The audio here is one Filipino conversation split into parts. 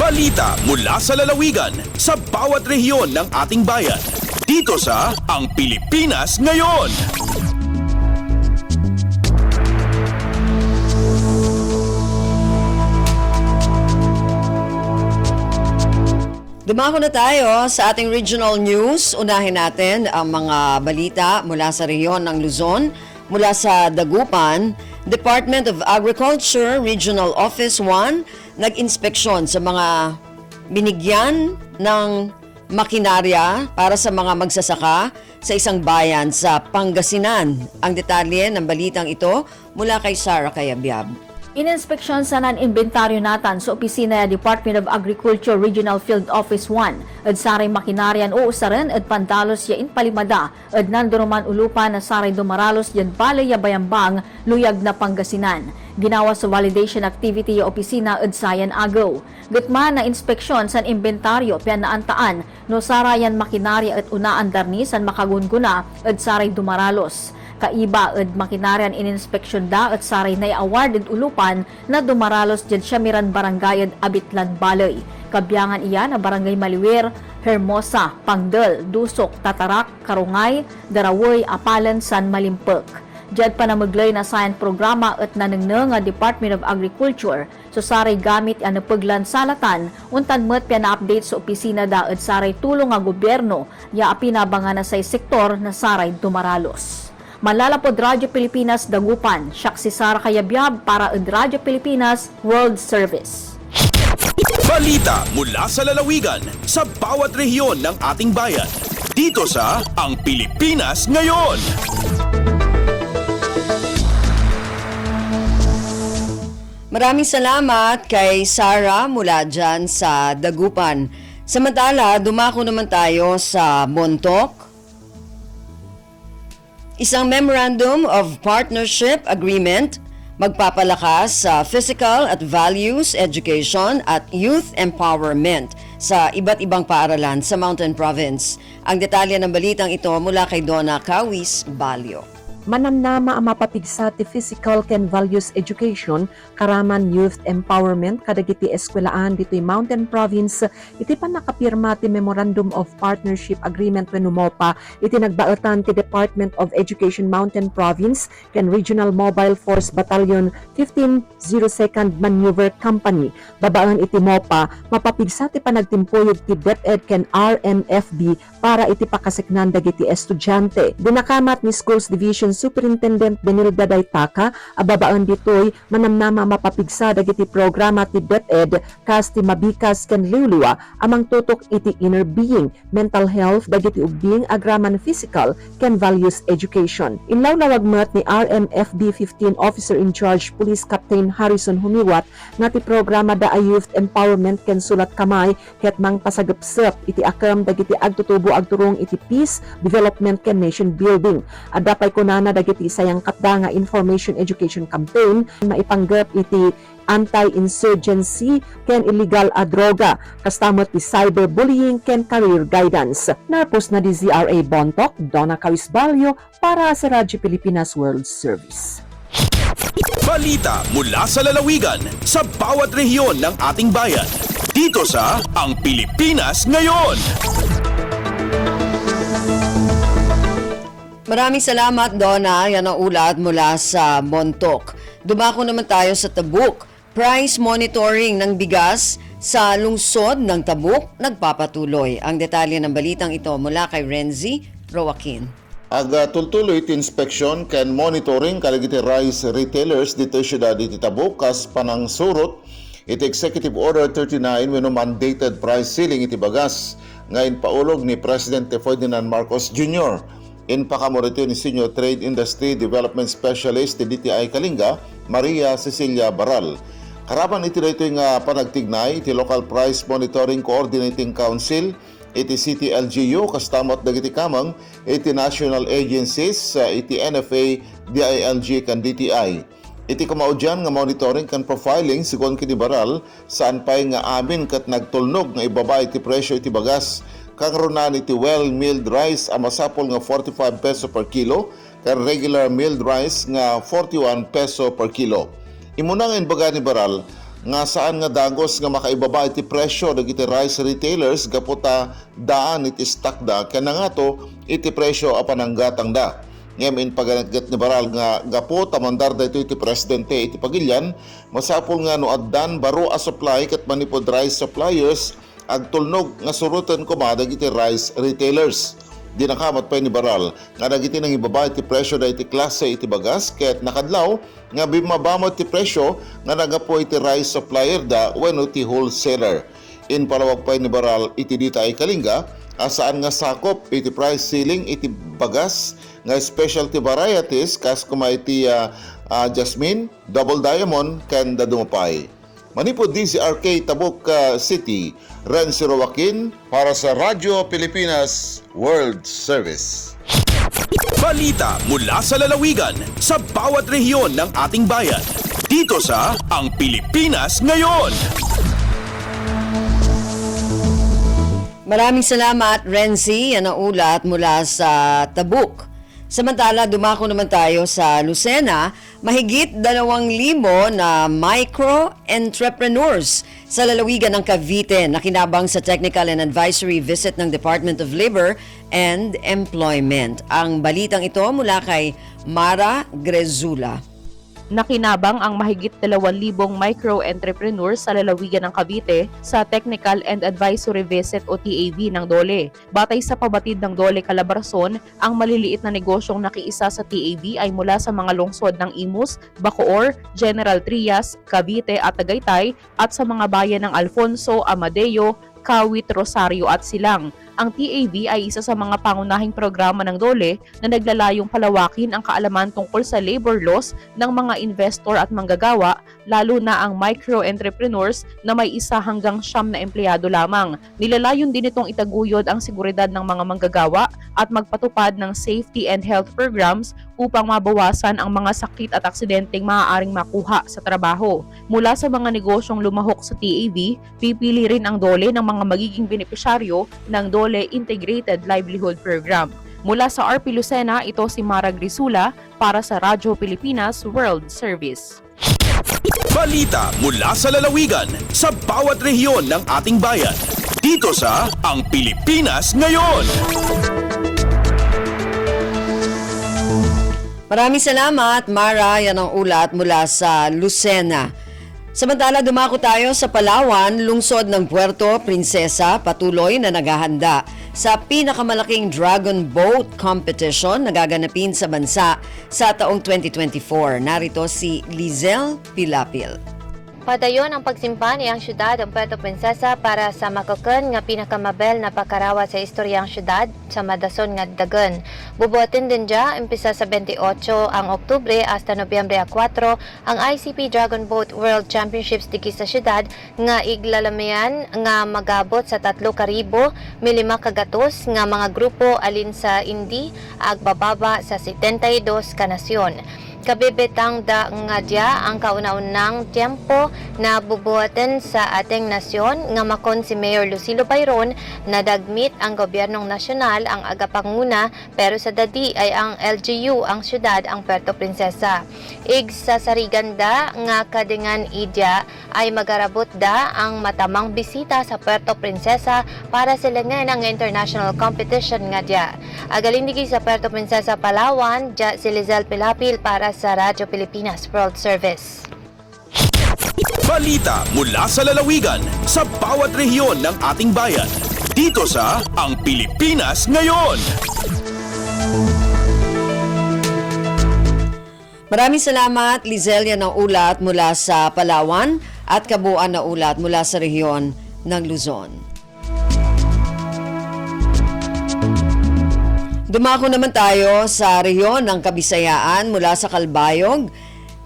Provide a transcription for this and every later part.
Balita mula sa lalawigan sa bawat rehiyon ng ating bayan. Dito sa Ang Pilipinas Ngayon. Dumako na tayo sa ating regional news. Unahin natin ang mga balita mula sa rehiyon ng Luzon, mula sa Dagupan. Department of Agriculture Regional Office 1 nag-inspeksyon sa mga binigyan ng makinarya para sa mga magsasaka sa isang bayan sa Pangasinan. Ang detalye ng balitang ito mula kay Sarah Cayabyab. Ininspeksyon sa nan-inventaryo natan sa opisina ya Department of Agriculture Regional Field Office 1 at saray makinaryan o usaran at pandalos ya inpalimada at nanduruman ulupan na saray dumaralos yan balay ya bayambang luyag na Pangasinan. Ginawa sa validation activity ya opisina at sayan agaw. Gutma na inspeksyon sa inventaryo pian naantaan no sarayan makinarya at unaan darni san makagunguna at saray dumaralos. Kaiba at makinaryan ininspeksyon da at saray na award at ulupan na dumaralos dyan Syamiran Barangay at Abitlan Balay. Kabyangan iya na Barangay Maliwir, Hermosa, Pangdal, Dusok, Tatarak, Karungay, Darawoy, Apalan, San Malimpek. Dyan pa na maglay na science programa at nanengneng nga Department of Agriculture so saray gamit ang napaglan salatan untan met piya na-update sa opisina da at saray tulong nga gobyerno ya apinabangan na say sektor na saray dumaralos. Malalapod Radyo Pilipinas Dagupan, siya si Sarah Cayabyab para ang Radyo Pilipinas World Service. Balita mula sa lalawigan sa bawat rehiyon ng ating bayan. Dito sa Ang Pilipinas Ngayon. Maraming salamat kay Sarah mula dyan sa Dagupan. Samantala, dumako naman tayo sa Bontoc. Isang Memorandum of Partnership Agreement magpapalakas sa physical at values education at youth empowerment sa iba't ibang paaralan sa Mountain Province. Ang detalye ng balitang ito mula kay Donna Kawis Balyo. Manamnama ang mapapigsa ti physical ken values education karaman youth empowerment kadagiti eskwelaan ditoy Mountain Province iti pan nakapirma ti Memorandum of Partnership Agreement wenno MOPA iti nagbaetan ti Department of Education Mountain Province ken Regional Mobile Force Battalion 1502nd Maneuver Company. Babaan iti MOPA mapapigsa ti panagtimpuyod ti DepEd ken RMFB para iti pakasiknan dagiti estudyante. Dinakamat ni Schools Division Superintendent Benilda Daytaka, ababaan ditoy manamnama mapapigsa dagiti programa ti DepEd kas ti mabikas ken liwliwa amang tutok iti inner being, mental health dagiti ubing agraman physical ken values education. Inlawlawag met ni RMFB 15 Officer in Charge Police Captain Harrison Humiwat nga ti programa da a youth empowerment ken sulat kamay ket mang pasagepsep iti akam dagiti agtutubo agturong iti peace, development ken nation building. Adapay kunana dagiti sayang katda nga information education campaign maipanggep iti anti-insurgency ken illegal a droga kastamot ti cyberbullying ken career guidance. Narpos na di ZRA Bontoc, Donna Kawis Balyo para sa Radyo Pilipinas World Service. Balita mula sa lalawigan sa bawat rehiyon ng ating bayan. Dito sa Ang Pilipinas Ngayon. Maraming salamat, Donna. Yan ang ulat mula sa Bontoc. Dumako naman tayo sa Tabuk. Price monitoring ng bigas sa lungsod ng Tabuk nagpapatuloy. Ang detalye ng balitang ito mula kay Renzi Roaquin. Tultuloy iti inspeksyon ken monitoring kalagiti rice retailers dito siyudad iti Tabuk kas panang surot iti Executive Order 39 wenno mandated price ceiling iti bagas ngayon paulog ni Presidente Ferdinand Marcos Jr. In pakamorito ni Senior Trade Industry Development Specialist ti DTI Kalinga, Maria Cecilia Baral. Karaban iti dito nga panagtignay iti Local Price Monitoring Coordinating Council iti CTLGU kastamot dagiti kamang iti national agencies iti NFA, DILG kan DTI. Iti kamaudyan nga monitoring kan profiling sigon kini Baral saan pay nga amin kat nagtulnog nga ibaba iti presyo iti bagas kang runan iti well-milled rice a masapol nga 45 peso per kilo kang regular milled rice nga 41 peso per kilo. Imunang inbaga ni Baral nga saan nga dagos nga makaibaba iti presyo dagiti rice retailers gaputa daan iti stock da kana nga to iti presyo a pananggatang da. Ngayon paganagat ni Baral nga gapo tamandar da ito iti presidente iti pagilyan masapol nga no addan baro a supply ket manipod rice suppliers agtulnog nga surutan ko dagiti rice retailers. Di nakamat pa ni Baral nga dagiti nang ibaba iti presyo da iti klase iti bagas ket nakadlaw nga bimabamot iti presyo nga nagapo iti rice supplier da wenno ti wholesaler. In palawag pa ni Baral iti dita ay kalinga asaan nga sakop iti price ceiling iti bagas nga specialty varieties kas kuma iti jasmine, double diamond ken da dumapay. Manipod DZRK Tabuk City, Renzi Roaquin para sa Radyo Pilipinas World Service. Balita mula sa lalawigan sa bawat rehiyon ng ating bayan. Dito sa Ang Pilipinas Ngayon. Maraming salamat, Renzi. Yan ang ulat mula sa Tabuk. Samantala, dumako naman tayo sa Lucena, mahigit 2,000 na micro-entrepreneurs sa lalawigan ng Cavite na kinabang sa technical and advisory visit ng Department of Labor and Employment. Ang balitang ito mula kay Mara Grezula. Nakinabang ang mahigit 2,000 micro-entrepreneurs sa lalawigan ng Cavite sa Technical and Advisory Visit o TAV ng DOLE. Batay sa pabatid ng DOLE Calabarzon, ang maliliit na negosyong nakiisa sa TAV ay mula sa mga lungsod ng Imus, Bacoor, General Trias, Cavite at Tagaytay at sa mga bayan ng Alfonso, Amadeo, Kawit, Rosario at Silang. Ang TAV ay isa sa mga pangunahing programa ng DOLE na naglalayong palawakin ang kaalaman tungkol sa labor laws ng mga investor at manggagawa, lalo na ang micro-entrepreneurs na may 1 hanggang 9 na empleyado lamang. Nilalayon din itong itaguyod ang seguridad ng mga manggagawa at magpatupad ng safety and health programs upang mabawasan ang mga sakit at aksidenteng maaaring makuha sa trabaho. Mula sa mga negosyong lumahok sa TAV, pipili rin ang DOLE ng mga magiging benepisyaryo ng DOLE Integrated Livelihood Program. Mula sa RP Lucena, ito si Mara Grisula para sa Radyo Pilipinas World Service. Balita mula sa lalawigan sa bawat rehiyon ng ating bayan. Dito sa Ang Pilipinas Ngayon. Maraming salamat, Mara. Yan ang ulat mula sa Lucena. Samantala, dumako tayo sa Palawan, lungsod ng Puerto Princesa, patuloy na naghahanda sa pinakamalaking Dragon Boat Competition na gaganapin sa bansa sa taong 2024. Narito si Lizelle Pilapil. Padayon ang pagsimpa niyang syudad ng Puerto Princesa para sa makoken nga pinakamabel na pagkarawa sa istoryang syudad sa madason nga dagan. Bubuotin din dya, impisa sa 28 ang Oktubre hasta Nobyembre 4 ang ICP Dragon Boat World Championships diki sa syudad nga iglalamayan nga magabot sa 3,000 milima kagatos nga mga grupo alin sa Indi agbababa sa 72 ka nasyon. Kabibitang da nga dya ang kauna-unang tiempo na bubuhatin sa ating nasyon nga makon si Mayor Lucilo Bayron na dagmit ang gobyernong nasyonal ang agapanguna pero sa dadi ay ang LGU ang syudad ang Puerto Princesa. Sa sariganda nga kadingan idya ay magarabot da ang matamang bisita sa Puerto Princesa para silangan ang international competition nga dya. Agalindigi sa Puerto Princesa, Palawan, dya si Lizelle Pilapil para sa Radyo Pilipinas World Service. Balita mula sa lalawigan sa bawat rehiyon ng ating bayan. Dito sa Ang Pilipinas Ngayon. Maraming salamat, Lizelle. Yan ang ulat mula sa Palawan at kabuuan na ulat mula sa rehiyon ng Luzon. Dumako naman tayo sa rehiyon ng Kabisayaan mula sa Calbayog.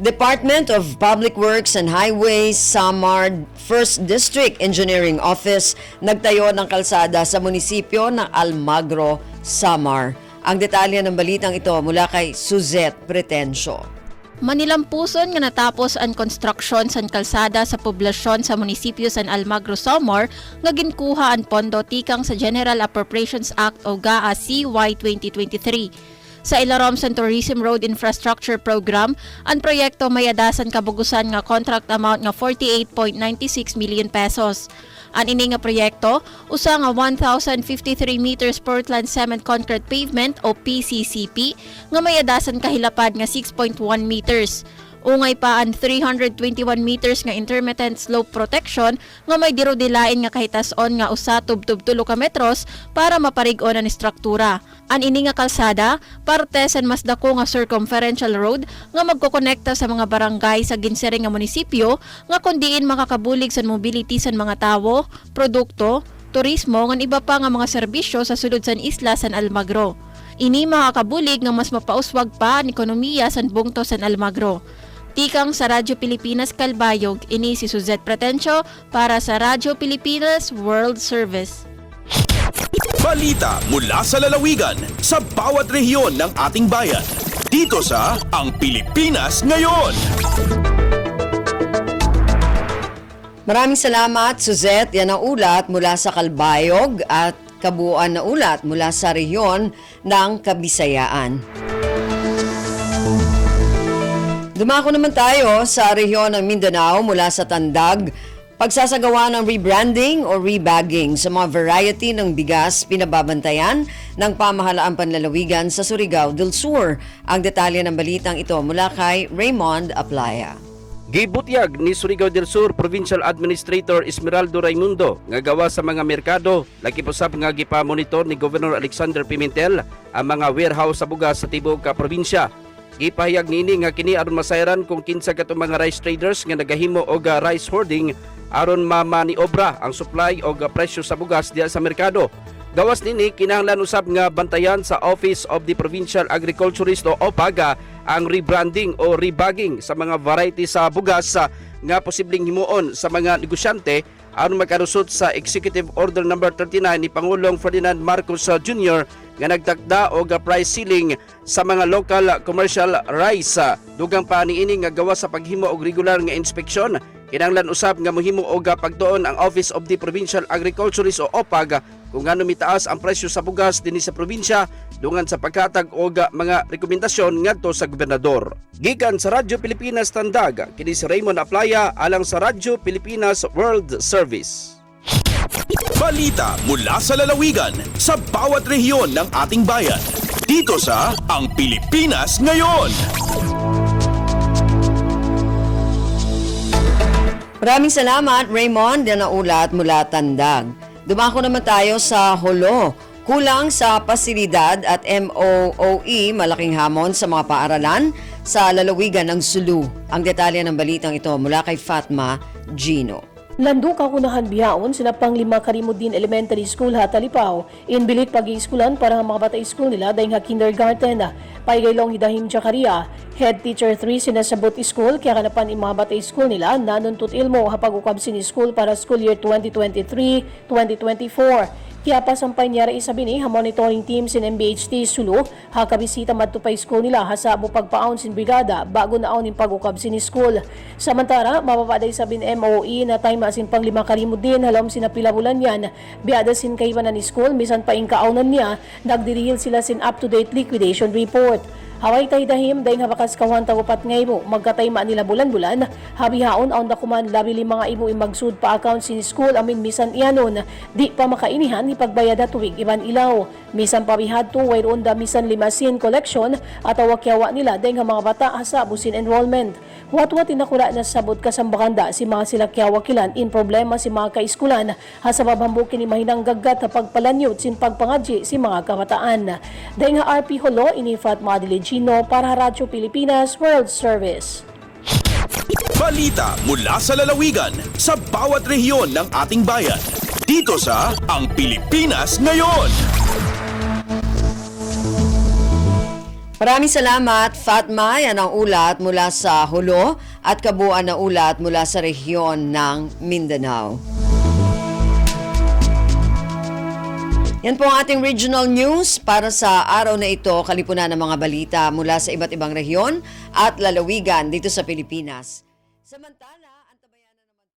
Department of Public Works and Highways, Samar 1st District Engineering Office nagtayo ng kalsada sa munisipyo ng Almagro, Samar. Ang detalye ng balitang ito mula kay Suzette Pretencio. Manilampuson nga natapos ang construction sa kalsada sa poblasyon sa munisipyo San Almagro, Samar nga ginkuha ang pondo tikang sa General Appropriations Act o GAA CY 2023. Sa Ilaromsan Tourism Road Infrastructure Program, ang proyekto may adasan kabugusan nga contract amount nga 48.96 million pesos. Ang ini nga proyekto, usa nga 1,053 meters Portland Cement Concrete Pavement o PCCP nga may adasan kahilapad nga 6.1 meters. Ungay pa ang 321 meters nga intermittent slope protection nga may dirodilain nga kahitason nga usa tub-tub 3 ka metros para maparig-on ang struktura. An ini nga kalsada, parte sa mas dako nga circumferential road nga magkokonekta sa mga barangay sa ginsiring nga munisipyo nga kundiin makakabulig sa mobility sa mga tawo, produkto, turismo ngan iba pa nga mga serbisyo sa sulod san isla San Almagro. Ini makakabulig nga mas mapauswag pa ang ekonomiya sa bungto San Almagro. Tikang sa Radyo Pilipinas Calbayog, ini si Suzette Pretencio para sa Radyo Pilipinas World Service. Balita mula sa lalawigan sa bawat rehiyon ng ating bayan. Dito sa Ang Pilipinas Ngayon. Maraming salamat, Suzette. Yan ang ulat mula sa Calbayog at kabuuan na ulat mula sa rehiyon ng Kabisayaan. Dumako naman tayo sa rehiyon ng Mindanao mula sa Tandag. Pagsasagawa ng rebranding o rebagging sa mga variety ng bigas pinababantayan ng Pamahalaan Panlalawigan sa Surigao del Sur. Ang detalye ng balitang ito mula kay Raymond Aplaya. Gibutyag ni Surigao del Sur Provincial Administrator Esmeraldo Raimundo nga gawa sa mga merkado lagi posab nga gipa-monitor ni Governor Alexander Pimentel ang mga warehouse sa bugas sa tibuok ka probinsya. Gipahayag niini nga kini aron masayran kung kinsa katong mga rice traders nga nagahimo og rice hoarding aron mamaniobra ang supply og presyo sa bugas diha sa merkado. Gawas nini kinahanglan usab nga bantayan sa Office of the Provincial Agriculturist o OPAG ang rebranding o rebagging sa mga variety sa bugas nga posibleng himuon sa mga negosyante aron makalusot sa Executive Order No. 39 ni Pangulong Ferdinand Marcos Jr. nga nagtakda og price ceiling sa mga local commercial rice. Dugang pa niini nga gawa sa paghimo og regular nga inspeksyon, kinahanglan usab nga mohimo og pagtuon ang Office of the Provincial Agriculturist o OPAG kung ngano mitaas ang presyo sa bugas dinhi sa probinsya dungan sa paghatag og mga rekomendasyon ngadto sa gobernador. Gikan sa Radyo Pilipinas Tandag, kini si Raymond Aplaya alang sa Radyo Pilipinas World Service. Balita mula sa lalawigan sa bawat rehiyon ng ating bayan. Dito sa Ang Pilipinas Ngayon. Maraming salamat, Raymond. Yan ang ulat mula Tandag. Dumako naman tayo sa Holo. Kulang sa pasilidad at MOOE, malaking hamon sa mga paaralan sa lalawigan ng Sulu. Ang detalye ng balitang ito mula kay Fatma Gino. Lando kakunahan bihaon sila pang 5 Karimudin Elementary School Hatalipaw. Inbilik pag-i-schoolan para ang mga bata school nila dahil nga kindergarten. Paigaylong Hidahim Jakaria, Head Teacher 3 sinasabot school kaya kanapan ang mga bata school nila nanuntut ilmo hapag ukab sin school para school year 2023-2024. Kaya pa sampay niya rin isabi ni monitoring team sin MBHT Sulu hakabisita matupay school nila hasabo pagpaon sin brigada bago naon yung pag-ukab sin school. Samantara, mapapaday sabi ni MOE na time asin pang 5 karimod din halom sinapilabulan yan. Biada sin kaiwanan ni school, misan pa ingkaunan niya, nagdirihil sila sin up-to-date liquidation report. Haway tay dahim dahil habakas kawan tagupat ngay mo magkatayma nila bulan-bulan habihaon aon dakuman labili mga ibo imagsud pa account sin school amin misan iyanon di pa makainihan ni pagbayada tuwig iban ilaw misan pabihad to wayron da misan limasin collection at awakyawa nila dahil mga bata hasabo sin enrollment huwat-huwat tinakura na sabot kasambakanda si mga silakyawakilan in problema si mga kaiskulan hasabab hambukin ni mahinang gaggat pagpalanyot sin pagpangadji si mga kabataan dahil nga RP Holo ini Fatma Gino para Radyo Pilipinas World Service. Balita mula sa lalawigan sa bawat rehiyon ng ating bayan. Dito sa Ang Pilipinas Ngayon. Maraming salamat, Fatma. Yan ang ulat mula sa Holo at kabuuan na ulat mula sa rehiyon ng Mindanao. Yan po ang ating regional news para sa araw na ito, kalipunan ng mga balita mula sa iba't ibang rehiyon at lalawigan dito sa Pilipinas. Samantala,